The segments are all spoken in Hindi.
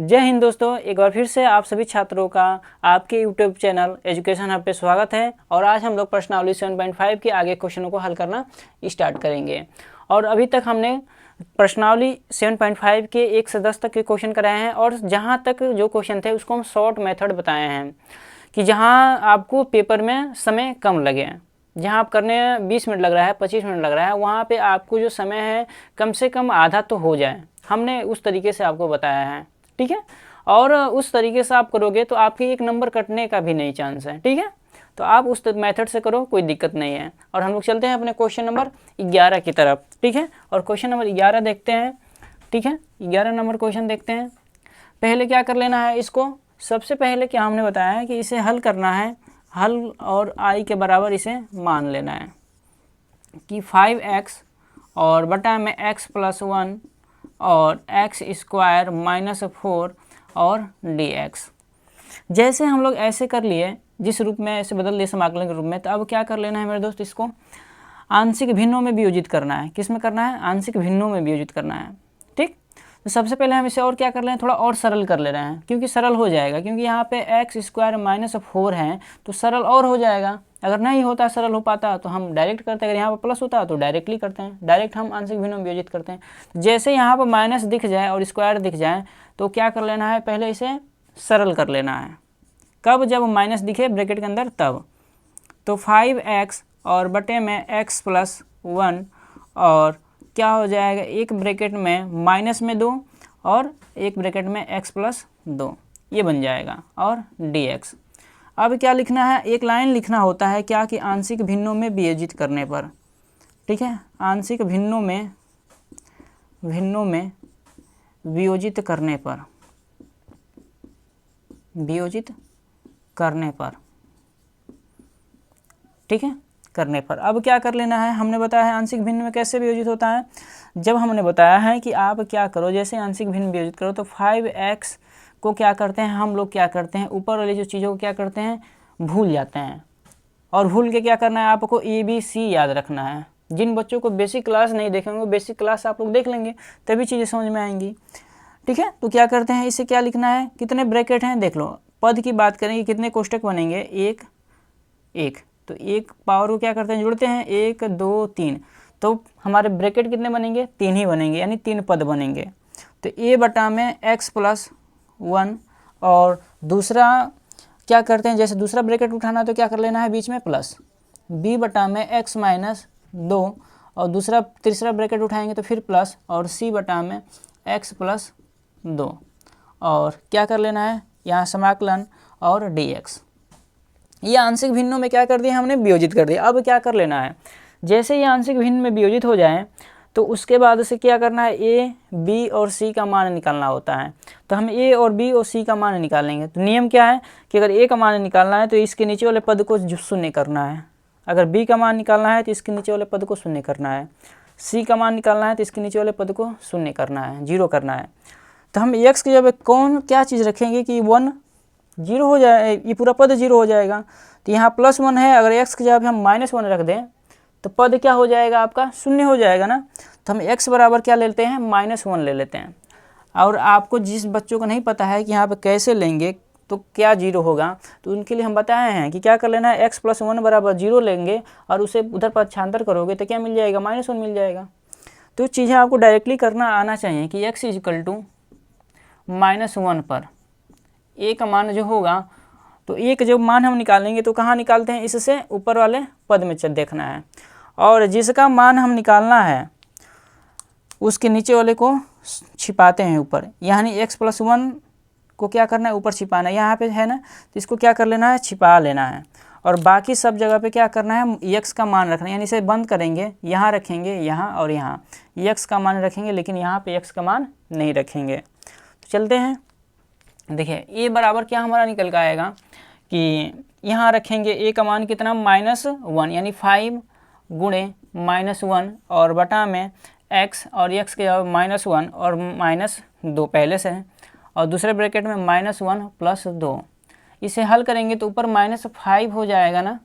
जय हिंद दोस्तों, एक बार फिर से आप सभी छात्रों का आपके यूट्यूब चैनल एजुकेशन हब पे स्वागत है। और आज हम लोग प्रश्नावली 7.5 के आगे क्वेश्चनों को हल करना स्टार्ट करेंगे। और अभी तक हमने प्रश्नावली 7.5 के 1 से 10 तक के क्वेश्चन कराए हैं और जहाँ तक जो क्वेश्चन थे उसको हम शॉर्ट मेथड बताए हैं कि जहाँ आपको पेपर में समय कम लगे। जहाँ आप करने 20 मिनट लग रहा है, 25 मिनट लग रहा है, वहाँ पे आपको जो समय है कम से कम आधा तो हो जाए। हमने उस तरीके से आपको बताया है, ठीक है। और उस तरीके से आप करोगे तो आपके एक नंबर कटने का भी नहीं चांस है, ठीक है। तो आप उस मेथड से करो, कोई दिक्कत नहीं है। और हम लोग चलते हैं अपने क्वेश्चन नंबर 11 की तरफ, ठीक है। और क्वेश्चन नंबर 11 देखते हैं, ठीक है। 11 नंबर क्वेश्चन देखते हैं। पहले क्या कर लेना है, इसको सबसे पहले क्या हमने बताया है कि इसे हल करना है। हल और i के बराबर इसे मान लेना है कि 5x और बटा में x + 1 और x² - 4 और dx। जैसे हम लोग ऐसे कर लिए, जिस रूप में ऐसे बदल लिए समाकलन के रूप में, तो अब क्या कर लेना है मेरे दोस्त, इसको आंशिक भिन्नों में वियोजित करना है। किस में करना है? आंशिक भिन्नों में वियोजित करना है, ठीक। तो सबसे पहले हम इसे और क्या कर रहे हैं, थोड़ा और सरल कर ले रहे हैं, क्योंकि सरल हो जाएगा। क्योंकि यहाँ पे x² - 4 है तो सरल और हो जाएगा। अगर नहीं होता, सरल हो पाता तो हम डायरेक्ट करते, अगर यहाँ पर प्लस होता तो डायरेक्टली करते हैं, डायरेक्ट हम आंशिक भिन्नों में वियोजित करते हैं। जैसे यहाँ पर माइनस दिख जाए और स्क्वायर दिख जाए तो क्या कर लेना है, पहले इसे सरल कर लेना है। कब? जब माइनस दिखे ब्रैकेट के अंदर तब। तो 5x और बटे में x + 1 और क्या हो जाएगा, एक ब्रैकेट में माइनस में 2 और एक ब्रैकेट में x + 2, ये बन जाएगा, और dx। अब क्या लिखना है, एक लाइन लिखना होता है क्या कि आंशिक भिन्नों में वियोजित करने पर, ठीक है। आंशिक भिन्नों में वियोजित करने पर, ठीक है, करने पर। अब क्या कर लेना है, हमने बताया है आंशिक भिन्न में कैसे वियोजित होता है। जब हमने बताया है कि आप क्या करो, जैसे आंशिक भिन्न वियोजित करो तो 5x को क्या करते हैं हम लोग, क्या करते हैं, ऊपर वाली जो चीज़ों को क्या करते हैं, भूल जाते हैं। और भूल के क्या करना है, आपको ABC याद रखना है। जिन बच्चों को बेसिक क्लास नहीं देखेंगे, बेसिक क्लास आप लोग देख लेंगे तभी चीज़ें समझ में आएंगी, ठीक है। तो क्या करते हैं, इसे क्या लिखना है, कितने ब्रैकेट हैं देख लो। पद की बात करेंगे, कितने कोष्टक बनेंगे, एक। तो एक पावर को क्या करते हैं, जोड़ते हैं, 1 2 3। तो हमारे ब्रैकेट कितने बनेंगे, 3 ही बनेंगे, यानी 3 पद बनेंगे। तो a बटा में x + 1 और दूसरा क्या करते हैं, जैसे दूसरा ब्रैकेट उठाना तो क्या कर लेना है, बीच में प्लस, b बटा में x - 2 और दूसरा तीसरा ब्रैकेट उठाएंगे तो फिर प्लस, और c बटा में x + 2 और क्या कर लेना है, यहाँ समाकलन और dx। ये आंशिक भिन्नों में क्या कर दिया हमने, वियोजित कर दिया। अब क्या कर लेना है, जैसे ये आंशिक भिन्न में वियोजित हो जाए तो उसके बाद से क्या करना है, a, b और c का मान निकालना होता है। तो हम a और b और c का मान निकालेंगे। तो नियम क्या है कि अगर a का मान निकालना है तो इसके नीचे वाले पद को शून्य करना है, अगर b का मान निकालना है तो इसके नीचे वाले पद को शून्य करना है, c का मान निकालना है तो इसके नीचे वाले पद को शून्य करना है, 0 करना है। तो हम x की जगह कौन क्या चीज़ रखेंगे कि 1 0 हो जाए, ये पूरा पद 0 हो जाएगा। तो यहाँ +1 है, अगर x की जगह हम -1 रख दें तो पद क्या हो जाएगा, आपका शून्य हो जाएगा ना। तो हम x बराबर क्या ले लेते हैं, -1 ले लेते हैं। और आपको जिस बच्चों को नहीं पता है कि यहाँ पर कैसे लेंगे तो क्या 0 होगा, तो उनके लिए हम बताए हैं कि क्या कर लेना है, x + 1 = 0 लेंगे और उसे उधर पक्षांतर करोगे तो क्या मिल जाएगा, -1 मिल जाएगा। तो चीज़ें आपको डायरेक्टली करना आना चाहिए कि x = -1 पर a का मान जो होगा, तो a का जब मान हम निकालेंगे तो कहाँ निकालते हैं, इससे ऊपर वाले पद में देखना है। और जिसका मान हम निकालना है उसके नीचे वाले को छिपाते हैं ऊपर, यानी x + 1 को क्या करना है, ऊपर छिपाना है। यहाँ पे है ना, तो इसको क्या कर लेना है, छिपा लेना है। और बाकी सब जगह पे क्या करना है, x का मान रखना है, यानी इसे बंद करेंगे, यहाँ रखेंगे, यहाँ और यहाँ x का मान रखेंगे, लेकिन यहाँ पे x का मान नहीं रखेंगे। तो चलते हैं, देखिए a बराबर क्या हमारा निकल के आएगा कि यहाँ रखेंगे a का मान कितना, -1, यानी 5 गुणे -1 और बटा में x, और x के -1 और -2 पहले से है, और दूसरे ब्रैकेट में -1 + 2। इसे हल करेंगे तो ऊपर -5 हो जाएगा ना,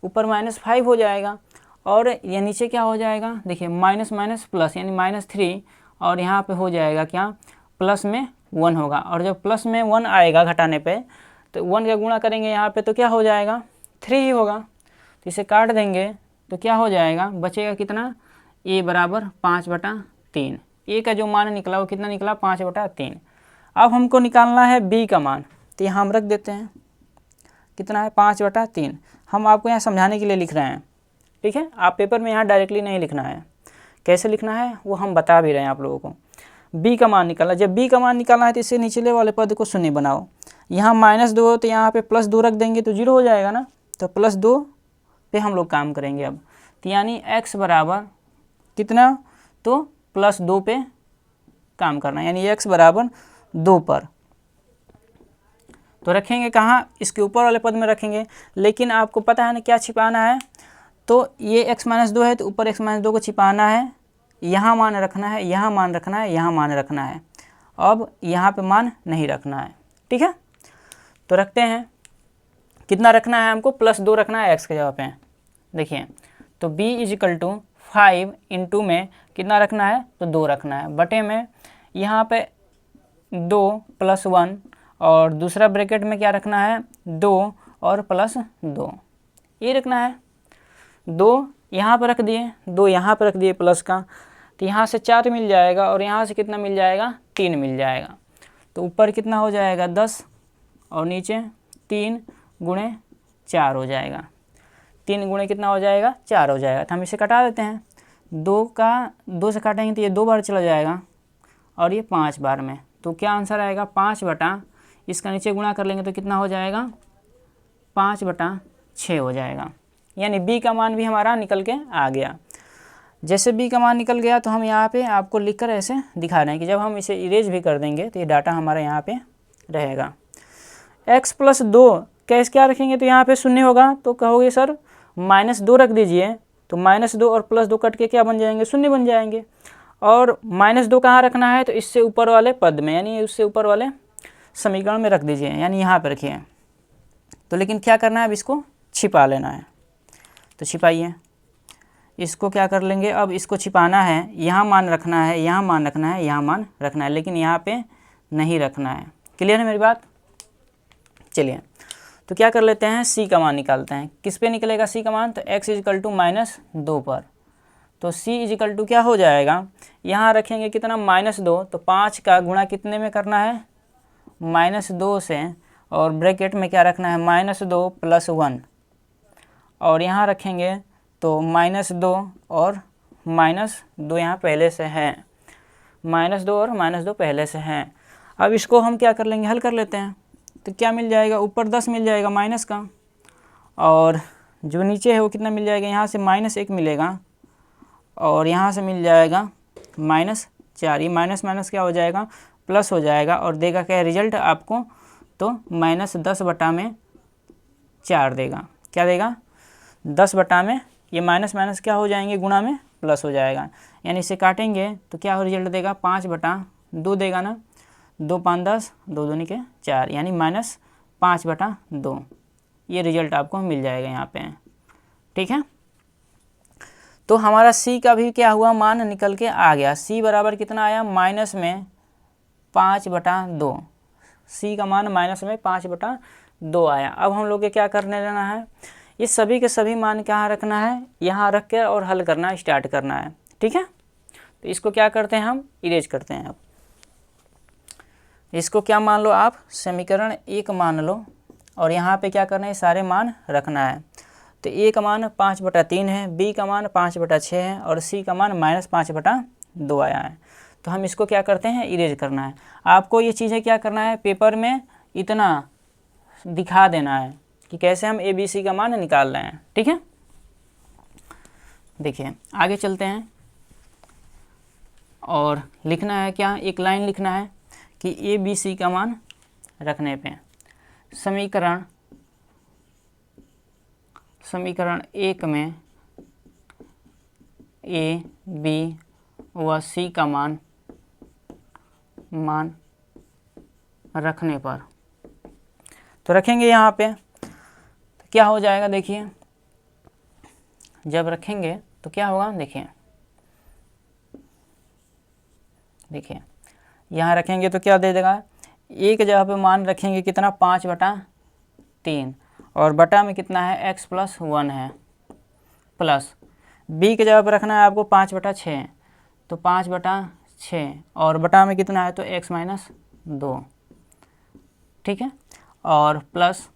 ऊपर -5 हो जाएगा, और ये नीचे क्या हो जाएगा, देखिए माइनस माइनस प्लस यानी -3, और यहाँ पे हो जाएगा क्या, प्लस में 1 होगा, और जब प्लस में 1 आएगा घटाने पे तो 1 का गुणा करेंगे यहाँ पे तो क्या हो जाएगा 3 ही होगा। तो इसे काट देंगे तो क्या हो जाएगा, बचेगा कितना, a बराबर 5/3। a का जो मान निकला वो कितना निकला 5/3। अब हमको निकालना है b का मान, तो यहाँ हम रख देते हैं कितना है 5/3। हम आपको यहाँ समझाने के लिए लिख रहे हैं, ठीक है, आप पेपर में यहाँ डायरेक्टली नहीं लिखना है, कैसे लिखना है वो हम बता भी रहे हैं आप लोगों को। b का मान निकालना, जब b का मान निकालना है तो इससे निचले वाले पद को शून्य बनाओ। यहाँ -2 तो यहाँ पे +2 रख देंगे तो 0 हो जाएगा ना, तो +2 पे हम लोग काम करेंगे अब। तो यानी x बराबर कितना, तो +2 पे काम करना, यानी x बराबर 2 पर। तो रखेंगे कहाँ, इसके ऊपर वाले पद में रखेंगे, लेकिन आपको पता है ना क्या छिपाना है, तो ये x-2 है तो ऊपर x-2 को छिपाना है, यहाँ मान रखना है, यहाँ मान रखना है, यहाँ मान रखना है, अब यहाँ पे मान नहीं रखना है, ठीक है। तो रखते हैं, कितना रखना है हमको, +2 रखना है x के जगह पे। देखिए तो b = 5 × में कितना रखना है, तो 2 रखना है, बटे में यहाँ पे 2 + 1 और दूसरा ब्रैकेट में क्या रखना है 2 और +2, ये रखना है। 2 यहाँ पर रख दिए, 2 यहाँ पर रख दिए प्लस का, तो यहाँ से 4 मिल जाएगा और यहाँ से कितना मिल जाएगा 3 मिल जाएगा। तो ऊपर कितना हो जाएगा 10 और नीचे 3 × 4 हो जाएगा, 3 गुणे कितना हो जाएगा 4 हो जाएगा। तो हम इसे कटा देते हैं, 2 से काटेंगे तो ये 2 बार चला जाएगा और ये 5 बार में, तो क्या आंसर आएगा 5 इसका नीचे गुणा कर लेंगे तो कितना हो जाएगा 5/6 हो जाएगा। यानी b का मान भी हमारा निकल के आ गया। जैसे b का मान निकल गया तो हम यहाँ पे आपको लिखकर ऐसे दिखा रहे हैं कि जब हम इसे इरेज भी कर देंगे तो ये डाटा हमारा यहाँ पे रहेगा। x + 2 कैसे क्या रखेंगे, तो यहाँ पे 0 होगा, तो कहोगे सर -2 रख दीजिए, तो -2 और +2 कट के क्या बन जाएंगे 0 बन जाएंगे। और -2 कहाँ रखना है, तो इससे ऊपर वाले पद में, यानी उससे ऊपर वाले समीकरण में रख दीजिए, यानी यहाँ पर रखिए। तो लेकिन क्या करना है, अब इसको छिपा लेना है, तो छिपाइए, इसको क्या कर लेंगे, अब इसको छिपाना है, यहाँ मान रखना है, यहाँ मान रखना है, यहाँ मान रखना है, लेकिन यहाँ पे नहीं रखना है। क्लियर है मेरी बात। चलिए तो क्या कर लेते हैं, c का मान निकालते हैं। किस पे निकलेगा c का मान, तो x = -2 पर, तो c = क्या हो जाएगा, यहाँ रखेंगे कितना -2, तो 5 का गुणा कितने में करना है -2 से, और ब्रैकेट में क्या रखना है -2 + 1, और यहाँ रखेंगे तो -2 और -2 यहाँ पहले से है, -2 और -2 पहले से हैं। अब इसको हम क्या कर लेंगे, हल कर लेते हैं, तो क्या मिल जाएगा, ऊपर 10 मिल जाएगा माइनस का, और जो नीचे है वो कितना मिल जाएगा, यहाँ से -1 मिलेगा और यहाँ से मिल जाएगा -4, ये माइनस क्या हो जाएगा प्लस हो जाएगा, और देगा क्या रिजल्ट आपको, तो -10/4 देगा। क्या देगा 10/, ये माइनस क्या हो जाएंगे गुणा में प्लस हो जाएगा, यानी इसे काटेंगे तो क्या हो रिजल्ट देगा 5/2 देगा ना, 2 5 10, 2 दूनी के 4, यानी -5/2, ये रिजल्ट आपको मिल जाएगा यहाँ पे, ठीक है। तो हमारा c का भी क्या हुआ, मान निकल के आ गया। c बराबर कितना आया, -5/2, c का मान -5/2 आया। अब हम लोग के क्या करने लेना है, ये सभी के सभी मान कहाँ रखना है, यहाँ रख के और हल करना स्टार्ट करना है, ठीक है। तो इसको क्या करते हैं, हम इरेज करते हैं। अब इसको क्या मान लो आप, समीकरण 1 मान लो, और यहाँ पे क्या करना है, सारे मान रखना है। तो a का मान 5/3 है, b का मान 5/6 है, और c का मान -5/2 आया है। तो हम इसको क्या करते हैं, इरेज करना है। आपको ये चीज़ें क्या करना है, पेपर में इतना दिखा देना है कि कैसे हम a b c का मान निकाल रहे हैं, ठीक है। देखिए आगे चलते हैं, और लिखना है क्या, एक लाइन लिखना है कि a b c का मान रखने पे समीकरण 1 में a b व c का मान रखने पर, तो रखेंगे यहाँ पे, तो क्या हो जाएगा, देखिए जब रखेंगे तो क्या होगा, देखिए यहाँ रखेंगे तो क्या दे देगा, एक जगह पे मान रखेंगे कितना 5/3 और बटा में कितना है x+1 है, प्लस b के जगह पे रखना है आपको 5/6 तो 5/6 और बटा में कितना है तो x-2, ठीक है। और प्लस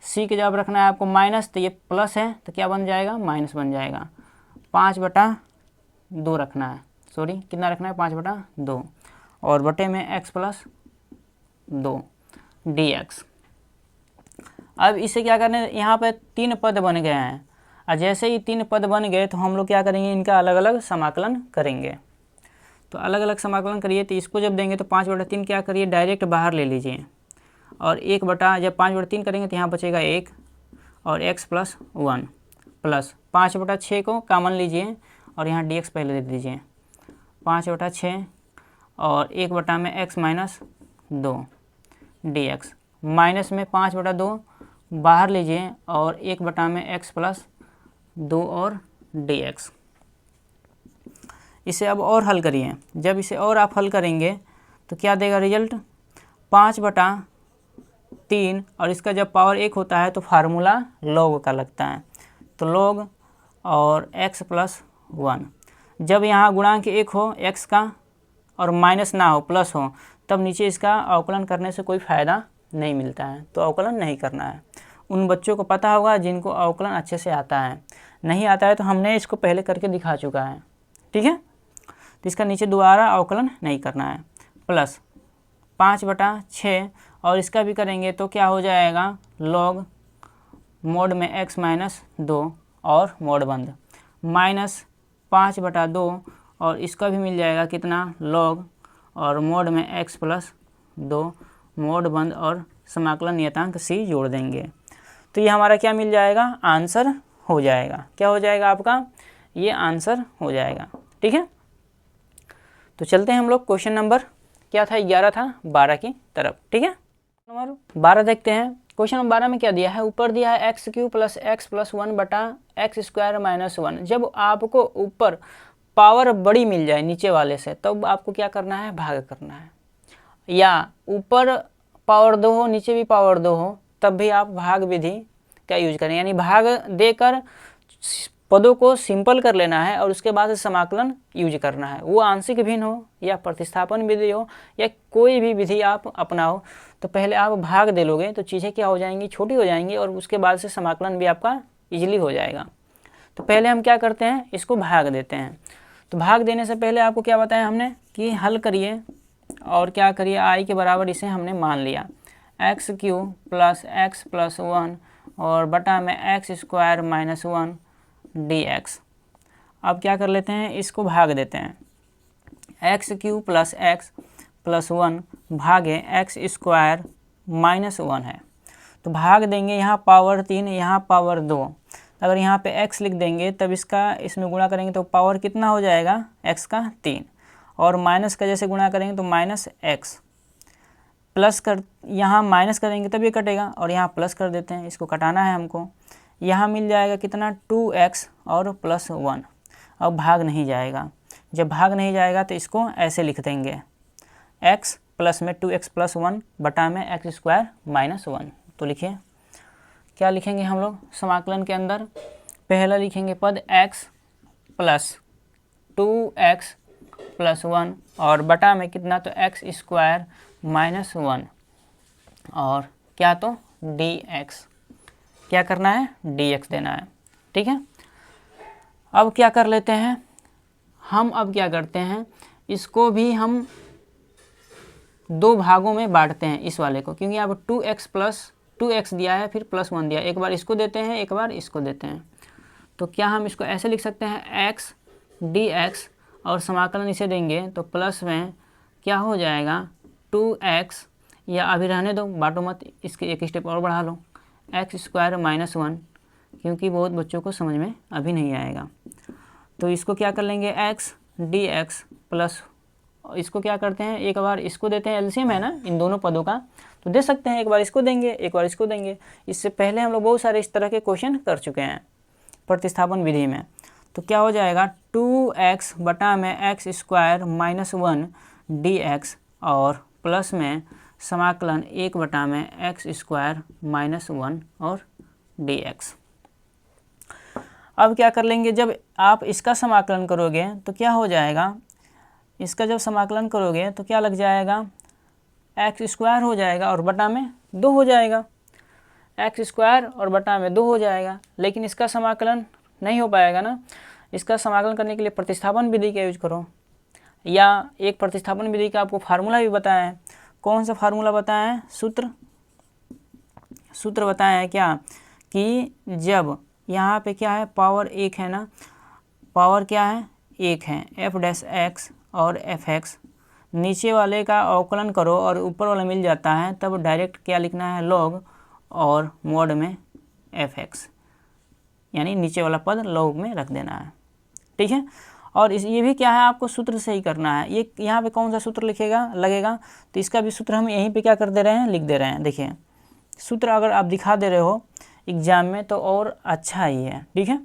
c के जगह पे रखना है आपको माइनस, तो ये प्लस है तो क्या बन जाएगा, माइनस बन जाएगा। 5/2 रखना है, सॉरी कितना रखना है 5/2 और बटे में x+2 dx। अब इसे क्या करना है, यहाँ पे 3 पद बन गए हैं और जैसे ही 3 पद बन गए तो हम लोग क्या करेंगे, इनका अलग अलग समाकलन करेंगे। तो अलग अलग समाकलन करिए, तो इसको जब देंगे तो 5/3 क्या करिए डायरेक्ट बाहर ले लीजिए और जब 5/3 करेंगे तो यहाँ बचेगा 1 और x+1 प्लस 5/6 को कॉमन लीजिए और यहाँ dx पहले दे दीजिए, 5/6 और 1/में x-2 dx, माइनस में 5/2 बाहर लीजिए और 1/में x+2 और dx। इसे अब और हल करिए, जब इसे और आप हल करेंगे तो क्या देगा रिजल्ट, 5/3 और इसका जब पावर 1 होता है तो फार्मूला log का लगता है, तो log और x+1। जब यहाँ गुणांक 1 हो x का और माइनस ना हो प्लस हो तब नीचे इसका अवकलन करने से कोई फ़ायदा नहीं मिलता है, तो अवकलन नहीं करना है। उन बच्चों को पता होगा जिनको अवकलन अच्छे से आता है, नहीं आता है तो हमने इसको पहले करके दिखा चुका है, ठीक है। तो इसका नीचे दोबारा अवकलन नहीं करना है, प्लस 5/6 और इसका भी करेंगे तो क्या हो जाएगा, log मोड में x-2 और मोड बंद माइनस 5/2 और इसका भी मिल जाएगा कितना, log और मोड में x+2 मोड बंद और समाकलन नियतांक c जोड़ देंगे तो ये हमारा क्या मिल जाएगा, आंसर हो जाएगा। क्या हो जाएगा आपका, ये आंसर हो जाएगा, ठीक है। तो चलते हैं हम लोग क्वेश्चन नंबर क्या था, 11 था 12 की तरफ, ठीक है। नंबर 12 देखते हैं। क्वेश्चन नंबर 12 में क्या दिया है, ऊपर दिया है x³ + x+1 बटा x² - 1। जब आपको ऊपर पावर बड़ी मिल जाए नीचे वाले से तब आपको क्या करना है, भाग करना है, या ऊपर पावर 2 हो नीचे भी पावर 2 हो तब भी आप भाग विधि का यूज करें, यानी भाग देकर पदों को सिंपल कर लेना है और उसके बाद समाकलन यूज करना है। वो आंशिक भिन्न हो या प्रतिस्थापन विधि हो या कोई भी विधि आप अपनाओ, तो पहले आप भाग दे लोगे तो चीज़ें क्या हो जाएंगी, छोटी हो जाएंगी और उसके बाद से समाकलन भी आपका इजीली हो जाएगा। तो पहले हम क्या करते हैं, इसको भाग देते हैं। तो भाग देने से पहले आपको क्या बताया हमने कि हल करिए और क्या करिए, i के बराबर इसे हमने मान लिया, x³ + x+1 और बटा में x² - 1 dx। अब क्या कर लेते हैं, इसको भाग देते हैं, x³ + x+1 भागे x² - 1 है, तो भाग देंगे, यहाँ पावर 3 यहाँ पावर 2, अगर यहाँ पे x लिख देंगे तब इसका इसमें गुणा करेंगे तो पावर कितना हो जाएगा, x का 3 और माइनस का जैसे गुणा करेंगे तो -x, प्लस कर यहाँ माइनस करेंगे तब ये कटेगा और यहाँ प्लस कर देते हैं, इसको कटाना है हमको, यहाँ मिल जाएगा कितना 2x और +1। अब भाग नहीं जाएगा, जब भाग नहीं जाएगा तो इसको ऐसे लिख देंगे, x प्लस में 2x+1 बटा में x² - 1। तो लिखिए क्या लिखेंगे हम लोग समाकलन के अंदर, पहला लिखेंगे पद x + 2x+1 और बटा में कितना तो x² - 1 और क्या तो dx, क्या करना है dx देना है, ठीक है। अब क्या कर लेते हैं हम, अब क्या करते हैं, इसको भी हम 2 भागों में बांटते हैं इस वाले को, क्योंकि अब 2x दिया है फिर +1 दिया, एक बार इसको देते हैं एक बार इसको देते हैं। तो क्या हम इसको ऐसे लिख सकते हैं x dx और समाकलन इसे देंगे तो प्लस में क्या हो जाएगा 2x, या अभी रहने दो बांटो मत, इसके एक स्टेप और बढ़ा लो, x² - 1, क्योंकि बहुत बच्चों को समझ में अभी नहीं आएगा। तो इसको क्या कर लेंगे x dx प्लस, इसको क्या करते हैं एक बार इसको देते हैं, एलसीएम है ना इन दोनों पदों का, तो दे सकते हैं एक बार इसको देंगे एक बार इसको देंगे। इससे पहले हम लोग बहुत सारे इस तरह के क्वेश्चन कर चुके हैं प्रतिस्थापन विधि में। तो क्या हो जाएगा 2x बटा में x² - 1 dx और प्लस में समाकलन 1 में x स्क्वायर माइनस 1 और dx। अब क्या कर लेंगे, जब आप इसका समाकलन करोगे तो क्या हो जाएगा, इसका जब समाकलन करोगे तो क्या लग जाएगा, एक्स स्क्वायर हो जाएगा और बटा में 2 हो जाएगा, एक्स स्क्वायर और बटा में 2 हो जाएगा। लेकिन इसका समाकलन नहीं हो पाएगा ना, इसका समाकलन करने के लिए प्रतिस्थापन विधि का यूज करो, या एक प्रतिस्थापन विधि का आपको फार्मूला भी बताया है। कौन सा फार्मूला बताया है, सूत्र बताया है क्या, कि जब यहाँ पे क्या है, पावर 1 है ना, पावर क्या है 1 है, एफ डैश एक्स और एफ एक्स, नीचे वाले का अवकलन करो और ऊपर वाला मिल जाता है, तब डायरेक्ट क्या लिखना है, लॉग और मोड में एफ एक्स, यानी नीचे वाला पद लॉग में रख देना है। ठीक है, और ये भी क्या है, आपको सूत्र से ही करना है। ये यहाँ पे कौन सा सूत्र लगेगा, तो इसका भी सूत्र हम यहीं पे क्या कर दे रहे हैं, लिख दे रहे हैं। देखिए सूत्र अगर आप दिखा दे रहे हो एग्जाम में तो और अच्छा ही है। ठीक है,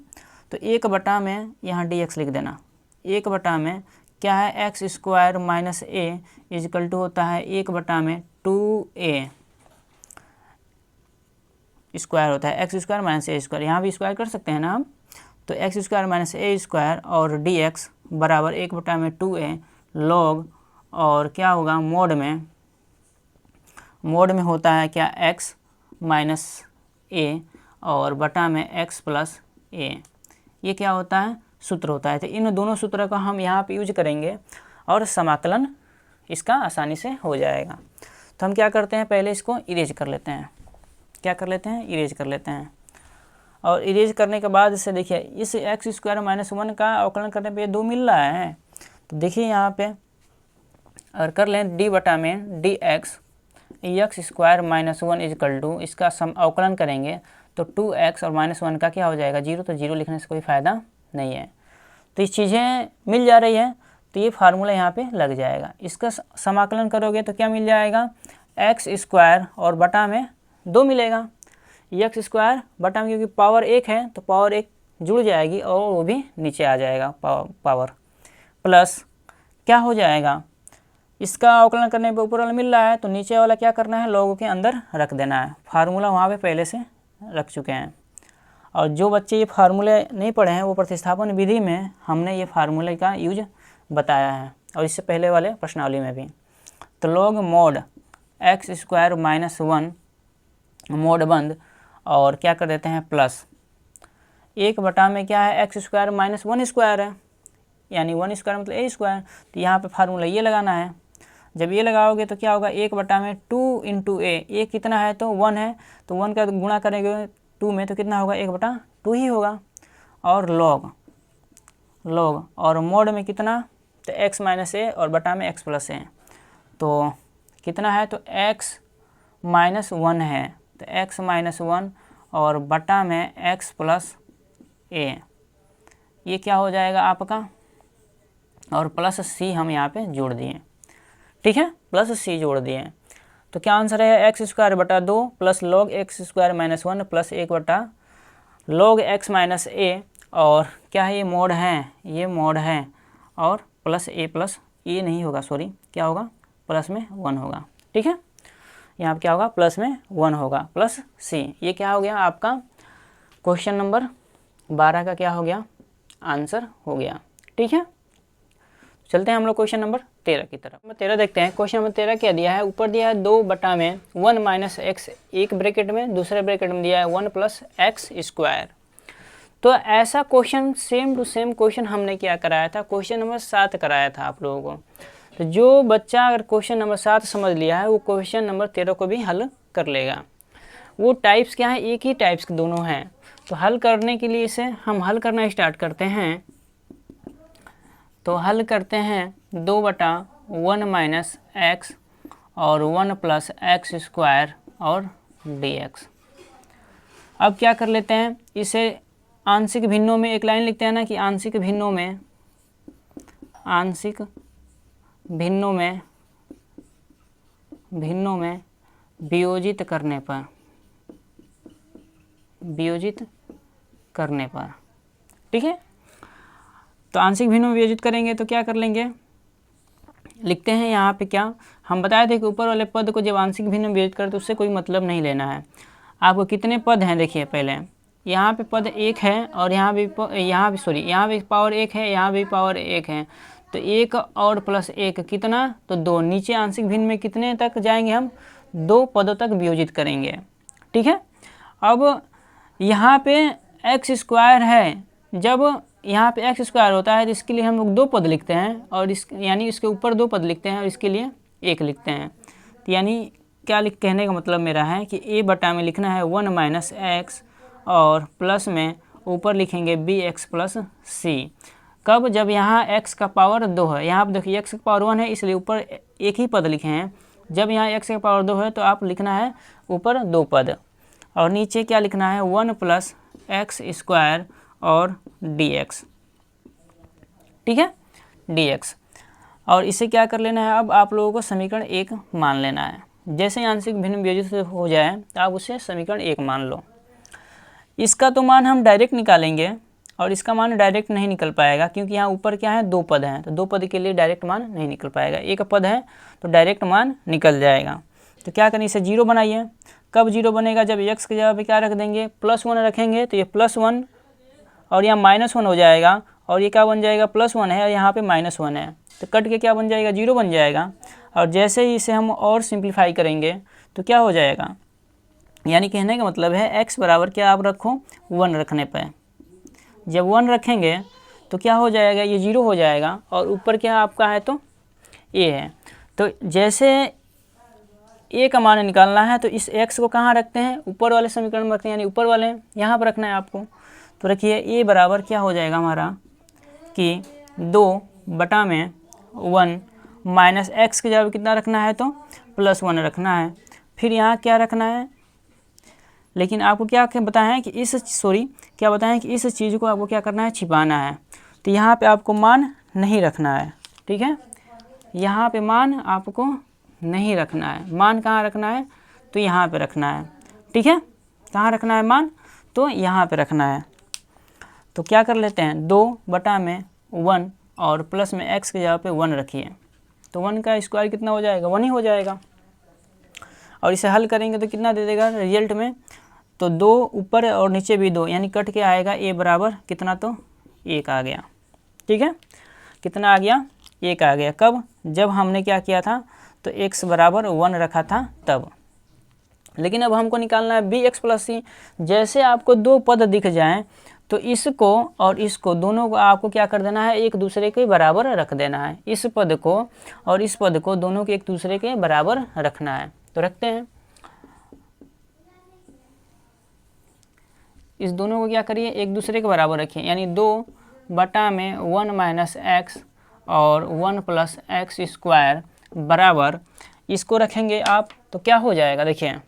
तो 1 बटा में यहाँ dx लिख देना, 1 बटा में क्या है, x square minus a equal to होता है 1 बटा में 2a स्क्वायर होता है, x square minus a square, यहाँ भी स्क्वायर कर सकते हैं ना हम, तो x square minus a square और dx बराबर 1 बटा में 2a लॉग, और क्या होगा, मोड में होता है क्या, x माइनस ए और बटा में x प्लस ए, ये क्या होता है, सूत्र होता है। तो इन दोनों सूत्रों का हम यहाँ पे यूज करेंगे और समाकलन इसका आसानी से हो जाएगा। तो हम क्या करते हैं, पहले इसको इरेज कर लेते हैं, क्या कर लेते हैं, इरेज कर लेते हैं। और इरेज करने के बाद इससे देखिए, इस एक्स स्क्वायर माइनस 1 का अवकलन करने पे 2 मिल रहा है। तो देखिए यहाँ पे अगर कर लें d बटा में dx x square minus 1 equal to, इसका अवकलन करेंगे तो 2x और माइनस 1 का क्या हो जाएगा, 0, तो 0 लिखने से कोई फ़ायदा नहीं है। तो इस चीज़ें मिल जा रही है, तो ये फार्मूला यहाँ पे लग जाएगा। इसका समाकलन करोगे तो क्या मिल जाएगा, एक्स स्क्वायर और बटा में 2 मिलेगा, एक्स स्क्वायर बटा में, क्योंकि पावर 1 है तो पावर 1 जुड़ जाएगी और वो भी नीचे आ जाएगा पावर, प्लस क्या हो जाएगा, इसका अवकलन करने पे ऊपर वाला मिल रहा है तो नीचे वाला क्या करना है, लॉग के अंदर रख देना है। फार्मूला वहाँ पे पहले से रख चुके हैं, और जो बच्चे ये फार्मूले नहीं पढ़े हैं वो प्रतिस्थापन विधि में हमने ये फार्मूले का यूज बताया है, और इससे पहले वाले प्रश्नावली में भी। तो log mode x square minus 1 mode बंद, और क्या कर देते हैं, प्लस 1 बटा में क्या है, एक्स स्क्वायर माइनस 1 स्क्वायर है, यानी 1 स्क्वायर मतलब ए स्क्वायर। तो यहाँ पे फार्मूला ये लगाना है। जब ये लगाओगे तो क्या होगा, 1 बटा में 2 इंटू ए कितना है, तो 1 है, तो 1 का गुणा करेंगे 2 में तो कितना होगा, 1 बटा 2 ही होगा। और लॉग और मोड में कितना, तो x माइनस ए और बटा में x प्लस ए, तो कितना है, तो x माइनस 1 है, तो x माइनस 1 और बटा में x प्लस ए, ये क्या हो जाएगा आपका, और प्लस c हम यहाँ पे जोड़ दिए। ठीक है, प्लस c जोड़ दिए, तो क्या आंसर है, एक्स स्क्वायर बटा 2 plus log x square minus 1 plus 1 बटा लॉग एक्स माइनस ए, और क्या है, ये मोड है, और प्लस ए नहीं होगा, सॉरी, क्या होगा, प्लस में 1 होगा। ठीक है, यहाँ पर क्या होगा, प्लस में 1 होगा, प्लस सी। ये क्या हो गया आपका क्वेश्चन नंबर 12 का क्या हो गया, आंसर हो गया। ठीक है, चलते हैं हम लोग क्वेश्चन नंबर 13 की तरफ। नंबर 13 देखते हैं। क्वेश्चन नंबर 13 क्या दिया है, ऊपर दिया है 2 बटा में 1 माइनस एक्स, एक ब्रैकेट में, दूसरे ब्रैकेट में दिया है 1 प्लस एक्स स्क्वायर। तो ऐसा question same to same question हमने क्या कराया था, क्वेश्चन नंबर 7 कराया था आप लोगों को। तो जो बच्चा अगर क्वेश्चन नंबर 7 समझ लिया है वो क्वेश्चन नंबर 13 को भी हल कर लेगा। वो टाइप्स क्या है, एक ही टाइप्स के दोनों हैं। तो हल करने के लिए इसे हम हल करना स्टार्ट करते हैं। तो हल करते हैं 2 बटा 1 माइनस एक्स और 1 प्लस एक्स स्क्वायर और dx। अब क्या कर लेते हैं, इसे आंशिक भिन्नों में एक लाइन लिखते हैं ना, कि आंशिक भिन्नों में वियोजित करने पर। ठीक है, तो आंशिक भिन्नों में वियोजित करेंगे तो क्या कर लेंगे, लिखते हैं यहाँ पे क्या, हम बताए थे कि ऊपर वाले पद को जब आंशिक भिन्न में वियोजित करें तो उससे कोई मतलब नहीं लेना है। आपको कितने पद हैं देखिए, पहले यहाँ पे पद 1 है और यहाँ भी पावर 1 है, यहाँ भी पावर 1 है, तो 1 और प्लस 1 कितना, तो 2। नीचे आंशिक भिन्न में कितने तक जाएंगे, हम 2 पदों तक वियोजित करेंगे। ठीक है। अब यहाँ पे एक्स स्क्वायर है, जब यहाँ पे एक्स स्क्वायर होता है तो इसके लिए हम लोग 2 पद लिखते हैं, और इस यानी इसके ऊपर 2 पद लिखते हैं और इसके लिए 1 लिखते हैं। तो यानी क्या कहने का मतलब मेरा है कि ए बटा में लिखना है 1 माइनस एक्स, और प्लस में ऊपर लिखेंगे बी एक्स प्लस सी। कब, जब यहाँ x का पावर 2 है, यहाँ पर देखिए x का पावर 1 है इसलिए ऊपर एक ही पद लिखे हैं। जब यहाँ x का पावर 2 है तो आप लिखना है ऊपर 2 पद, और नीचे क्या लिखना है 1 प्लस एक्स स्क्वायर और dx। ठीक है, dx। और इसे क्या कर लेना है, अब आप लोगों को समीकरण 1 मान लेना है। जैसे ही आंशिक भिन्न वियोजित हो जाए तो आप उसे समीकरण 1 मान लो। इसका तो मान हम डायरेक्ट निकालेंगे और इसका मान डायरेक्ट नहीं निकल पाएगा, क्योंकि यहाँ ऊपर क्या है 2 पद हैं, तो 2 पद के लिए डायरेक्ट मान नहीं निकल पाएगा। 1 पद है तो डायरेक्ट मान निकल जाएगा। तो क्या करें, इसे 0 बनाइए। कब 0 बनेगा, जब x की जगह पे क्या रख देंगे, +1 रखेंगे, तो ये +1 और यहाँ -1 हो जाएगा, और ये क्या बन जाएगा, +1 है और यहाँ पे -1 है, तो कट के क्या बन जाएगा, 0 बन जाएगा। और जैसे ही इसे हम और सिंप्लीफाई करेंगे तो क्या हो जाएगा, यानी कहने का मतलब है x बराबर क्या आप रखो 1 रखने पर, जब 1 रखेंगे तो क्या हो जाएगा, ये 0 हो जाएगा, और ऊपर क्या आपका है तो a है। तो जैसे a का मान निकालना है तो इस x को कहाँ रखते हैं, ऊपर वाले समीकरण में रखते हैं, यानी ऊपर वाले यहाँ पर रखना है आपको। तो रखिए a बराबर क्या हो जाएगा हमारा कि 2 बटा में 1 माइनस एक्स की जगह कितना रखना है तो +1 रखना है। फिर यहाँ क्या रखना है, लेकिन आपको क्या बताएं कि इस चीज़ को आपको क्या करना है, छिपाना है। तो यहाँ पे आपको मान नहीं रखना है। ठीक है, यहाँ पे मान आपको नहीं रखना है। मान कहाँ रखना है, तो यहाँ पे रखना है। ठीक है, कहाँ रखना है मान, तो यहाँ पे रखना है। तो क्या कर लेते हैं, 2 बटा में 1 और प्लस में x की जगह पे 1 रखिए, तो 1 का स्क्वायर कितना हो जाएगा, 1 ही हो जाएगा। और इसे हल करेंगे तो कितना दे देगा रिजल्ट में, तो 2 ऊपर और नीचे भी 2, यानी कट के आएगा a बराबर कितना, तो 1 आ गया। ठीक है, कितना आ गया, 1 आ गया। कब, जब हमने क्या किया था, तो x बराबर 1 रखा था तब। लेकिन अब हमको निकालना है बी एक्स प्लस सी। जैसे आपको 2 पद दिख जाएं तो इसको और इसको दोनों को आपको क्या कर देना है, एक दूसरे के बराबर रख देना है। इस पद को और इस पद को दोनों के एक दूसरे के बराबर रखना है। तो रखते हैं, इस दोनों को क्या करिए, एक दूसरे के बराबर रखिए, यानी 2 बटा में 1 माइनस एक्स और 1 प्लस एक्स स्क्वायर बराबर, इसको रखेंगे आप तो क्या हो जाएगा, देखिए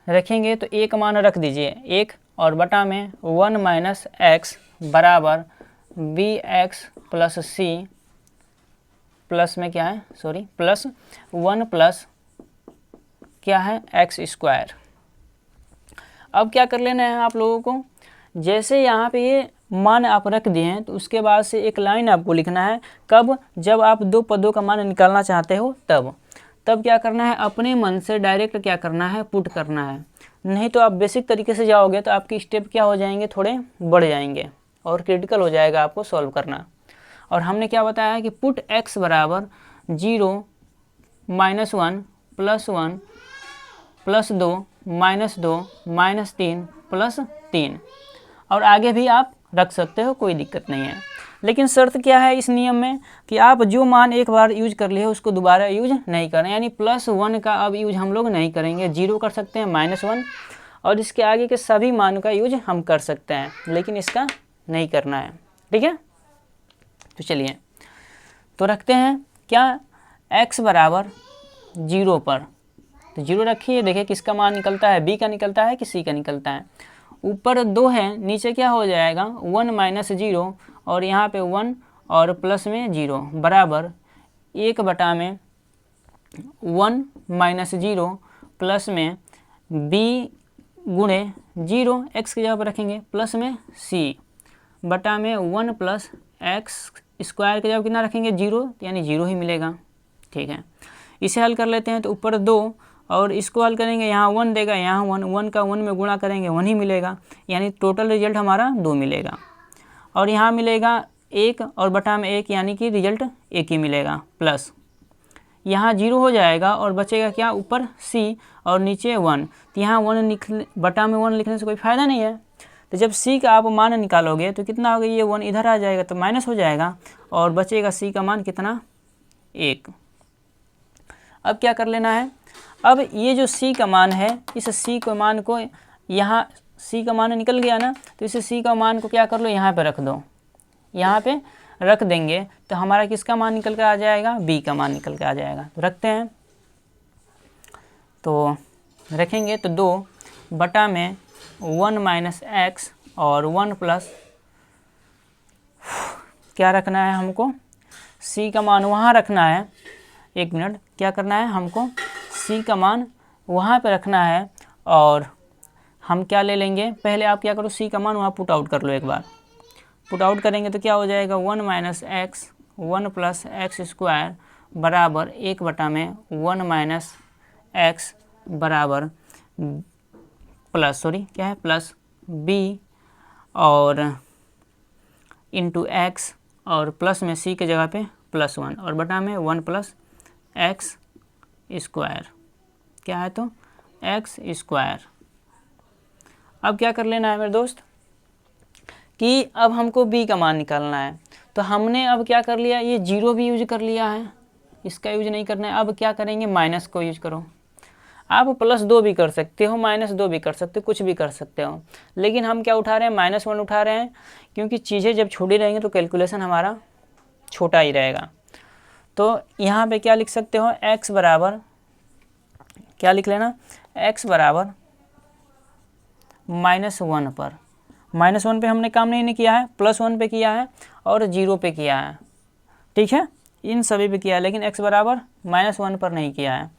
रखेंगे तो एक मान रख दीजिए 1, और बटा में 1 माइनस एक्स बराबर बी एक्स प्लस सी, प्लस में क्या है, प्लस 1 प्लस क्या है एक्स स्क्वायर। अब क्या कर लेना है आप लोगों को, जैसे यहाँ पे ये मान आप रख दिए हैं तो उसके बाद से एक लाइन आपको लिखना है। कब, जब आप 2 पदों का मान निकालना चाहते हो तब क्या करना है, अपने मन से डायरेक्ट क्या करना है, पुट करना है। नहीं तो आप बेसिक तरीके से जाओगे तो आपकी स्टेप क्या हो जाएंगे, थोड़े बढ़ जाएंगे और क्रिटिकल हो जाएगा आपको सॉल्व करना। और हमने क्या बताया कि पुट x बराबर 0 -1 +1 +2 -2 -3 +3, और आगे भी आप रख सकते हो, कोई दिक्कत नहीं है। लेकिन शर्त क्या है इस नियम में कि आप जो मान एक बार यूज कर लिए उसको दोबारा यूज नहीं करें, यानी +1 का अब यूज हम लोग नहीं करेंगे। 0 कर सकते हैं, -1 और इसके आगे के सभी मान का यूज हम कर सकते हैं, लेकिन इसका नहीं करना है। ठीक है, तो चलिए तो रखते हैं क्या, x बराबर 0 पर, तो 0 रखिए। देखिए किसका मान निकलता है, b का निकलता है कि c का निकलता है। ऊपर 2 है, नीचे क्या हो जाएगा 1 माइनस 0 और यहाँ पे 1 और प्लस में 0 बराबर 1 बटा में 1 माइनस 0 प्लस में b गुणे 0 x की जगह पर रखेंगे प्लस में c बटा में 1 प्लस एक्स स्क्वायर की जगह कितना रखेंगे 0, यानी 0 ही मिलेगा। ठीक है, इसे हल कर लेते हैं। तो ऊपर 2 और इसको हल करेंगे, यहाँ 1 देगा, यहाँ 1, 1 का 1 में गुणा करेंगे 1 ही मिलेगा, यानी टोटल रिजल्ट हमारा 2 मिलेगा। और यहाँ मिलेगा 1 और बटा में 1, यानी कि रिजल्ट 1 ही मिलेगा। प्लस यहाँ 0 हो जाएगा और बचेगा क्या, ऊपर c और नीचे 1। तो यहाँ 1 बटा में 1 लिखने से कोई फ़ायदा नहीं है। तो जब c का आप मान निकालोगे तो कितना होगा, ये 1 इधर आ जाएगा तो माइनस हो जाएगा और बचेगा c का मान कितना, 1। अब क्या कर लेना है, अब ये जो c का मान है, इस c के मान को यहाँ c का मान निकल गया ना, तो इस c का मान को क्या कर लो, यहाँ पे रख दो, यहाँ पे रख देंगे तो हमारा किसका मान निकल कर आ जाएगा, b का मान निकल कर आ जाएगा। तो रखते हैं, तो रखेंगे तो 2 बटा में 1 माइनस एक्स और 1 प्लस क्या रखना है हमको, c का मान वहाँ रखना है। 1 मिनट, क्या करना है हमको, c का मान वहाँ पे रखना है। और हम क्या ले लेंगे, पहले आप क्या करो, c का मान वहाँ पुट आउट कर लो। एक बार पुट आउट करेंगे तो क्या हो जाएगा, 1 minus x 1 plus x square बराबर 1 बटा में 1 माइनस एक्स बराबर प्लस b और इंटू एक्स और प्लस में c के जगह पे +1 और बटा में 1 प्लस एक्स स्क्वायर, क्या है तो एक्स स्क्वायर। अब क्या कर लेना है मेरे दोस्त कि अब हमको b का मान निकालना है। तो हमने अब क्या कर लिया, ये 0 भी यूज कर लिया है, इसका यूज नहीं करना है। अब क्या करेंगे, माइनस को यूज करो। आप +2 भी कर सकते हो, -2 भी कर सकते हो, कुछ भी कर सकते हो, लेकिन हम क्या उठा रहे हैं, -1 उठा रहे हैं, क्योंकि चीज़ें जब छोटी रहेंगी तो कैलकुलेशन हमारा छोटा ही रहेगा। तो यहाँ पे क्या लिख सकते हो, x बराबर क्या लिख लेना, x बराबर -1 पर, -1 पे हमने काम नहीं किया है, +1 पे किया है और 0 पे किया है, ठीक है, इन सभी पे किया है, लेकिन x बराबर -1 पर नहीं किया है।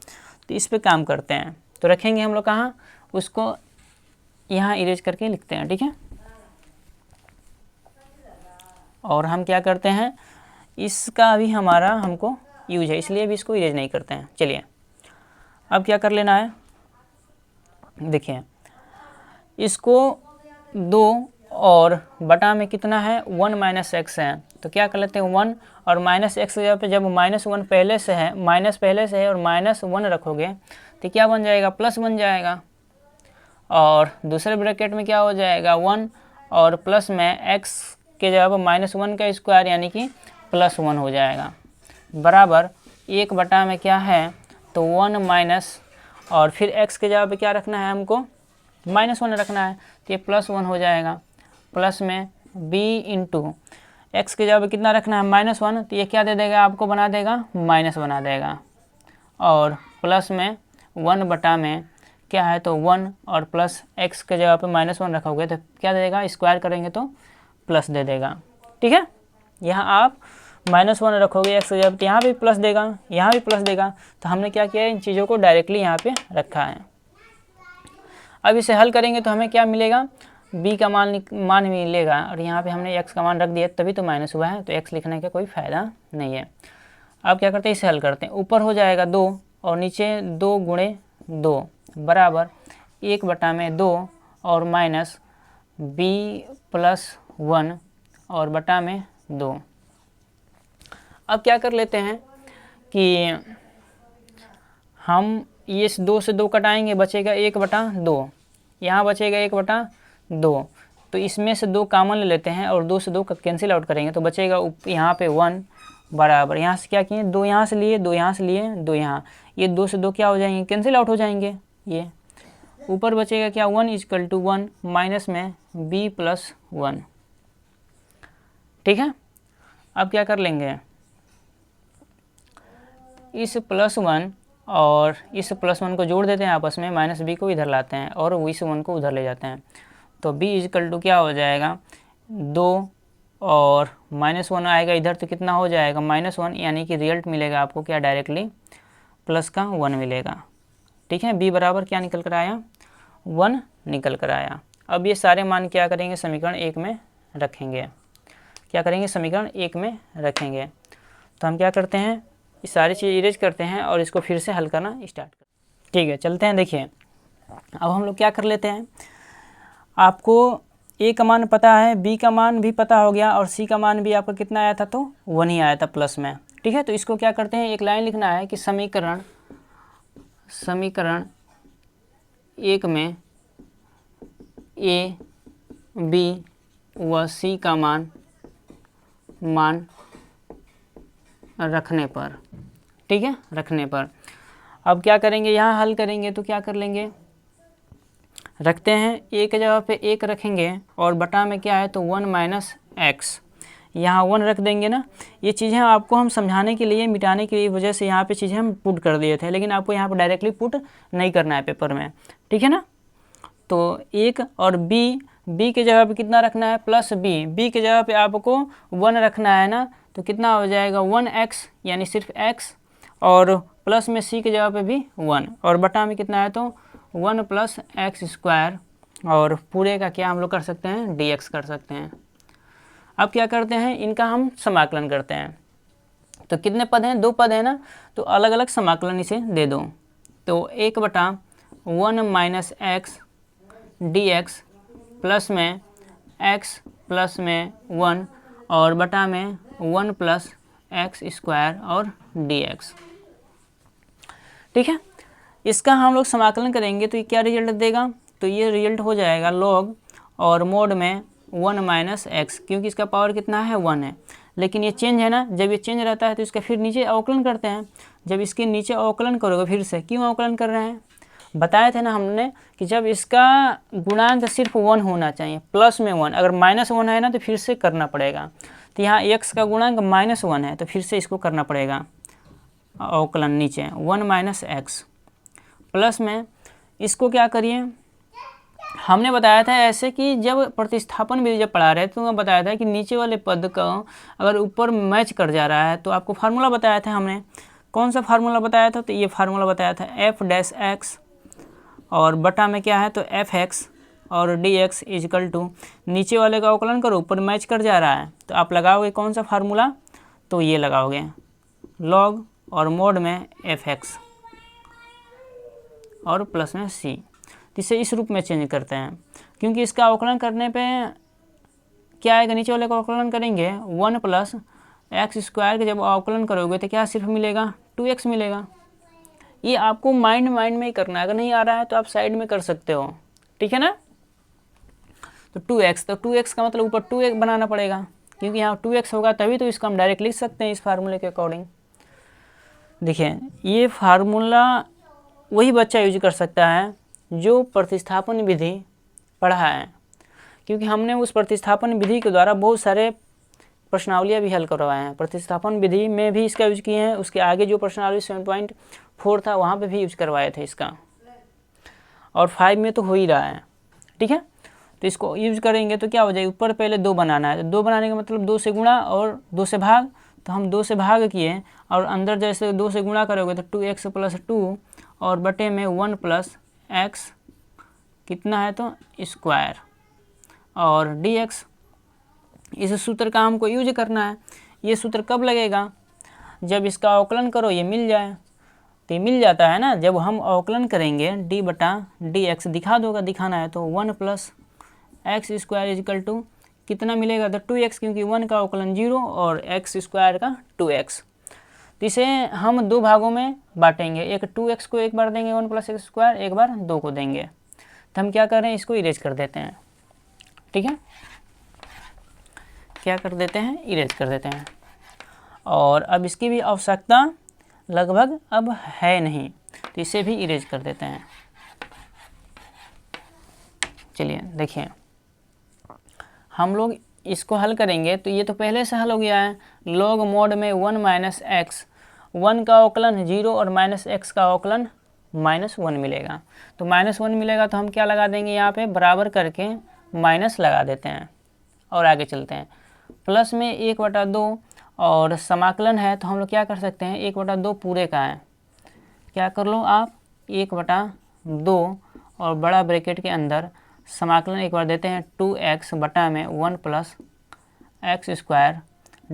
तो इस पे काम करते हैं। तो रखेंगे हम लोग कहाँ, उसको यहाँ इरेज करके लिखते हैं, ठीक है। और हम क्या करते हैं, इसका भी हमारा हमको यूज है, इसलिए भी इसको इरेज नहीं करते हैं। चलिए अब क्या कर लेना है, देखिए इसको 2 और बटा में कितना है, 1 माइनस एक्स है, तो क्या कर लेते हैं 1 और माइनस एक्स जगह पे जब -1 पहले से है, माइनस पहले से है और -1 रखोगे तो क्या बन जाएगा, प्लस बन जाएगा। और दूसरे ब्रैकेट में क्या हो जाएगा, 1 और प्लस में x के जगह पर -1 का स्क्वायर यानी कि +1 हो जाएगा, बराबर 1 बटा में क्या है तो 1 माइनस और फिर x के जगह पे क्या रखना है हमको, -1 रखना है, तो ये +1 हो जाएगा। प्लस में b इंटू एक्स के जगह पे कितना रखना है, -1, तो ये क्या दे देगा आपको, बना देगा माइनस बना देगा। और प्लस में 1 बटा में क्या है तो 1 और प्लस x के जगह पे -1 रखोगे तो क्या दे देगा, स्क्वायर करेंगे तो प्लस दे देगा, ठीक है। यहाँ आप -1 रखोगे x के जगह पे, यहाँ भी प्लस देगा, यहाँ भी प्लस देगा। तो हमने क्या किया, इन चीज़ों को डायरेक्टली यहाँ पे रखा है। अब इसे हल करेंगे तो हमें क्या मिलेगा, b का मान मिलेगा और यहाँ पे हमने x का मान रख दिया तभी तो माइनस हुआ है, तो x लिखने का कोई फ़ायदा नहीं है। अब क्या करते हैं, इसे हल करते हैं। ऊपर हो जाएगा 2 और नीचे 2 गुणे 2 बराबर 1 बटा में 2 और माइनस b प्लस 1 और बटा में 2। अब क्या कर लेते हैं कि हम ये 2 से 2 कटाएंगे, बचेगा 1 बटा 2, यहाँ बचेगा 1 बटा 2, तो इसमें से 2 कॉमन ले लेते हैं और 2 से 2 का कैंसिल आउट करेंगे तो बचेगा यहाँ पे 1 बराबर, यहाँ से क्या किए, 2 यहाँ से लिए, 2 यहाँ से लिए, 2 यहाँ, ये 2 से 2 क्या हो जाएंगे, कैंसिल आउट हो जाएंगे। ये ऊपर बचेगा क्या, 1 इक्वल टू 1 माइनस में b प्लस 1, ठीक है। अब क्या कर लेंगे, इस +1 और इस +1 को जोड़ देते हैं आपस में, माइनस b को इधर लाते हैं और इस 1 को उधर ले जाते हैं, तो b इक्वल टू क्या हो जाएगा 2 और -1 आएगा इधर तो कितना हो जाएगा -1, यानी कि रिजल्ट मिलेगा आपको क्या, डायरेक्टली प्लस का 1 मिलेगा, ठीक है। b बराबर क्या निकल कर आया, 1 निकल कर आया। अब ये सारे मान क्या करेंगे, समीकरण 1 में रखेंगे, क्या करेंगे, समीकरण 1 में रखेंगे। तो हम क्या करते हैं, ये सारी चीज़ इरेज करते हैं और इसको फिर से हल करना स्टार्ट करते हैं। ठीक है, चलते हैं। देखिए अब हम लोग क्या कर लेते हैं, आपको ए का मान पता है, बी का मान भी पता हो गया और सी का मान भी आपका कितना आया था, तो 1 ही आया था प्लस में। ठीक है, तो इसको क्या करते हैं, एक लाइन लिखना है कि समीकरण 1 में ए, बी व सी का मान रखने पर, ठीक है, रखने पर अब क्या करेंगे, यहाँ हल करेंगे तो क्या कर लेंगे, रखते हैं ए के जगह पे 1 रखेंगे और बटा में क्या है तो 1 माइनस एक्स, यहाँ 1 रख देंगे ना। ये चीज़ें आपको हम समझाने के लिए, मिटाने की वजह से यहाँ पे चीज़ें हम पुट कर दिए थे, लेकिन आपको यहाँ पर डायरेक्टली पुट नहीं करना है पेपर में, ठीक है ना। तो 1 और बी के जगह पे कितना रखना है, प्लस बी के जगह पे आपको 1 रखना है ना, तो कितना हो जाएगा 1x, यानी सिर्फ x, और प्लस में सी के जगह पे भी 1, और बटा में कितना है तो 1 प्लस एक्स स्क्वायर, और पूरे का क्या हम लोग कर सकते हैं, dx कर सकते हैं। अब क्या करते हैं, इनका हम समाकलन करते हैं। तो कितने पद हैं, 2 पद है ना, तो अलग अलग समाकलन इसे दे दो। तो 1/1 माइनस एक्स dx प्लस में x प्लस में 1 और बटा में 1 प्लस एक्स स्क्वायर और dx। ठीक है, इसका हम लोग समाकलन करेंगे तो ये क्या रिजल्ट देगा, तो ये रिजल्ट हो जाएगा लॉग और मोड में 1 माइनस एक्स, क्योंकि इसका पावर कितना है 1 है, लेकिन ये चेंज है ना, जब ये चेंज रहता है तो इसका फिर नीचे अवकलन करते हैं। जब इसके नीचे अवकलन करोगे, फिर से क्यों अवकलन कर रहे हैं, बताए थे ना हमने कि जब इसका गुणांक सिर्फ 1 होना चाहिए, प्लस में 1, अगर -1 है ना तो फिर से करना पड़ेगा। तो यहाँ x का गुणांक -1 है तो फिर से इसको करना पड़ेगा अवकलन नीचे 1 माइनस एक्स, प्लस में इसको क्या करिए, हमने बताया था ऐसे कि जब प्रतिस्थापन विधि जब पढ़ा रहे तो मैं बताया था कि नीचे वाले पद का अगर ऊपर मैच कर जा रहा है तो आपको फार्मूला बताया था हमने। कौन सा फार्मूला बताया था, तो ये फार्मूला बताया था f-x और बटा में क्या है तो f(x) और dx इजकल टू नीचे वाले का अवकलन करो, ऊपर मैच कर जा रहा है तो आप लगाओगे कौन सा फार्मूला, तो ये लगाओगे लॉग और मोड में f(x) और प्लस में c। इसे इस रूप में चेंज करते हैं, क्योंकि इसका अवकलन करने पे क्या आएगा, नीचे वाले का अवकलन करेंगे 1 प्लस एक्स स्क्वायर के जब अवकलन करोगे तो क्या सिर्फ मिलेगा 2x मिलेगा। ये आपको माइंड में ही करना है, अगर नहीं आ रहा है तो आप साइड में कर सकते हो, ठीक है ना। तो 2x, तो 2x का मतलब ऊपर 2x बनाना पड़ेगा, क्योंकि यहाँ 2x होगा तभी तो इसका हम डायरेक्ट लिख सकते हैं इस फार्मूले के अकॉर्डिंग। देखिए ये फार्मूला वही बच्चा यूज कर सकता है जो प्रतिस्थापन विधि पढ़ा है, क्योंकि हमने उस प्रतिस्थापन विधि के द्वारा बहुत सारे प्रश्नावलियाँ भी हल करवाए हैं। प्रतिस्थापन विधि में भी इसका यूज किए हैं, उसके आगे जो प्रश्नावली 7.4 था वहाँ पे भी यूज करवाए थे इसका, और 5 में तो हो ही रहा है, ठीक है। तो इसको यूज करेंगे तो क्या हो जाएगा, ऊपर पहले 2 बनाना है, तो 2 बनाने का मतलब 2 से गुणा और 2 से भाग, तो हम 2 से भाग किए और अंदर जैसे 2 से गुणा करोगे तो 2x प्लस 2 और बटे में 1 प्लस एक्स कितना है तो स्क्वायर और dx। इस सूत्र का हमको यूज करना है। ये सूत्र कब लगेगा, जब इसका अवकलन करो ये मिल जाए, तो ये मिल जाता है ना, जब हम अवकलन करेंगे d बटा dx, दिखा दोगा, दिखाना है तो 1 plus x square equal to कितना मिलेगा तो 2x, क्योंकि 1 का अवकलन 0 और x स्क्वायर का 2x। तो इसे हम 2 भागों में बांटेंगे, एक 2x को एक बार देंगे 1 प्लस एक्स स्क्वायर, एक बार 2 को देंगे। तो हम क्या कर रहे हैं, इसको इरेज कर देते हैं, ठीक है, क्या कर देते हैं, इरेज कर देते हैं। और अब इसकी भी आवश्यकता लगभग अब है नहीं, तो इसे भी इरेज कर देते हैं। चलिए देखिए हम लोग इसको हल करेंगे तो ये तो पहले से हल हो गया है, लॉग मोड में 1 माइनस एक्स, 1 का अवकलन 0 और माइनस एक्स का अवकलन -1 मिलेगा। तो -1 मिलेगा तो हम क्या लगा देंगे, यहाँ पे बराबर करके माइनस लगा देते हैं और आगे चलते हैं। प्लस में 1/2 और समाकलन है तो हम लोग क्या कर सकते हैं, 1/2 पूरे का है, क्या कर लो आप 1/2 और बड़ा ब्रैकेट के अंदर समाकलन एक बार देते हैं 2x बटा में 1 प्लस एक्स स्क्वायर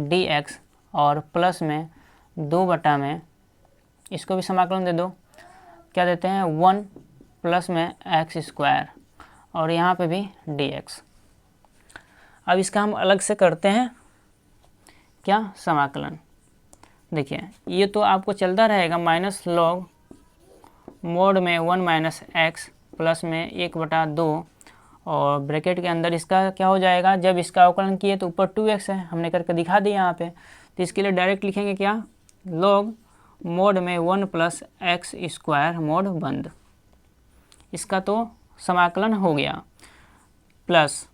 dx और प्लस में 2 बटा में, इसको भी समाकलन दे दो, क्या देते हैं 1 प्लस में एक्स स्क्वायर और यहाँ पे भी dx। अब इसका हम अलग से करते हैं क्या, समाकलन। देखिए ये तो आपको चलता रहेगा माइनस लॉग मोड में 1 माइनस एक्स प्लस में 1/2 और ब्रैकेट के अंदर इसका क्या हो जाएगा, जब इसका अवकलन किए तो ऊपर 2x है, हमने करके दिखा दिया यहाँ पे। तो इसके लिए डायरेक्ट लिखेंगे क्या, लॉग मोड में 1 प्लस एक्स स्क्वायर मोड बंद। इसका तो समाकलन हो गया। प्लस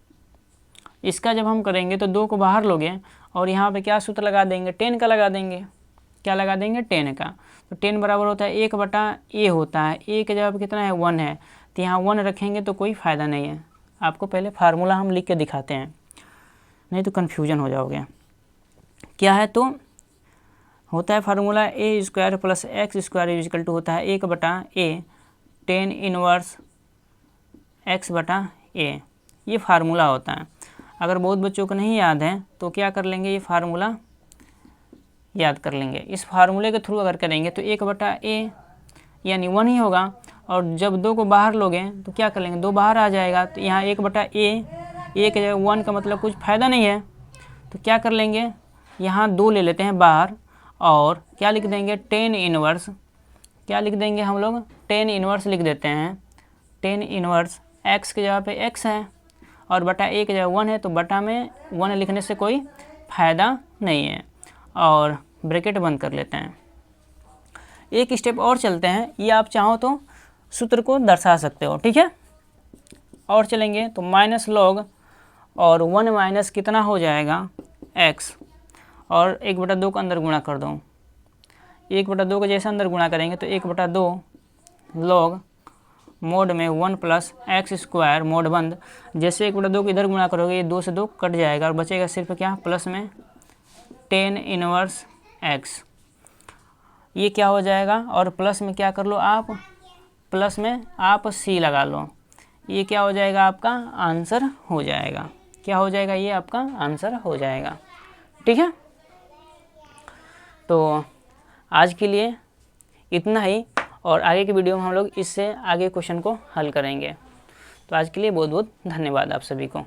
इसका जब हम करेंगे तो 2 को बाहर लोगे और यहाँ पे क्या सूत्र लगा देंगे, 10 का लगा देंगे। क्या लगा देंगे, 10 का। तो 10 बराबर होता है 1/a होता है, a का जवाब कितना है 1 है, तो यहाँ 1 रखेंगे तो कोई फ़ायदा नहीं है। आपको पहले फार्मूला हम लिख के दिखाते हैं, नहीं तो कन्फ्यूजन हो जाओगे। क्या है, तो होता है formula a square plus x square equal to होता है 1/a 10 इनवर्स x/a। ये फार्मूला होता है। अगर बहुत बच्चों को नहीं याद है तो क्या कर लेंगे, ये फार्मूला याद कर लेंगे। इस फार्मूले के थ्रू अगर करेंगे तो 1/a यानी 1 ही होगा, और जब 2 को बाहर लोगे तो क्या कर लेंगे, 2 बाहर आ जाएगा, तो यहाँ 1/a, a के जगह 1 का मतलब कुछ फ़ायदा नहीं है, तो क्या कर लेंगे, यहाँ 2 ले लेते हैं बाहर और क्या लिख देंगे 10 इनवर्स। क्या लिख देंगे हम लोग, 10 इनवर्स लिख देते हैं। 10 इनवर्स x के जगह पे x है और बटा a के जगह 1 है, तो बटा में 1 लिखने से कोई फ़ायदा नहीं है, और ब्रैकेट बंद कर लेते हैं। एक स्टेप और चलते हैं, ये आप चाहो तो सूत्र को दर्शा सकते हो, ठीक है। और चलेंगे तो माइनस लॉग और 1 माइनस कितना हो जाएगा x, और 1/2 को अंदर गुणा कर दो। 1/2 को जैसे अंदर गुणा करेंगे तो 1/2 लॉग मोड में 1 प्लस एक्स स्क्वायर मोड बंद। जैसे 1/2 को इधर गुणा करोगे ये 2 से 2 कट जाएगा और बचेगा सिर्फ क्या, प्लस में 10 इनवर्स x। ये क्या हो जाएगा, और प्लस में क्या कर लो आप, प्लस में आप c लगा लो। ये क्या हो जाएगा, आपका आंसर हो जाएगा। क्या हो जाएगा, ये आपका आंसर हो जाएगा, ठीक है। तो आज के लिए इतना ही, और आगे की वीडियो में हम लोग इससे आगे क्वेश्चन को हल करेंगे। तो आज के लिए बहुत बहुत धन्यवाद आप सभी को।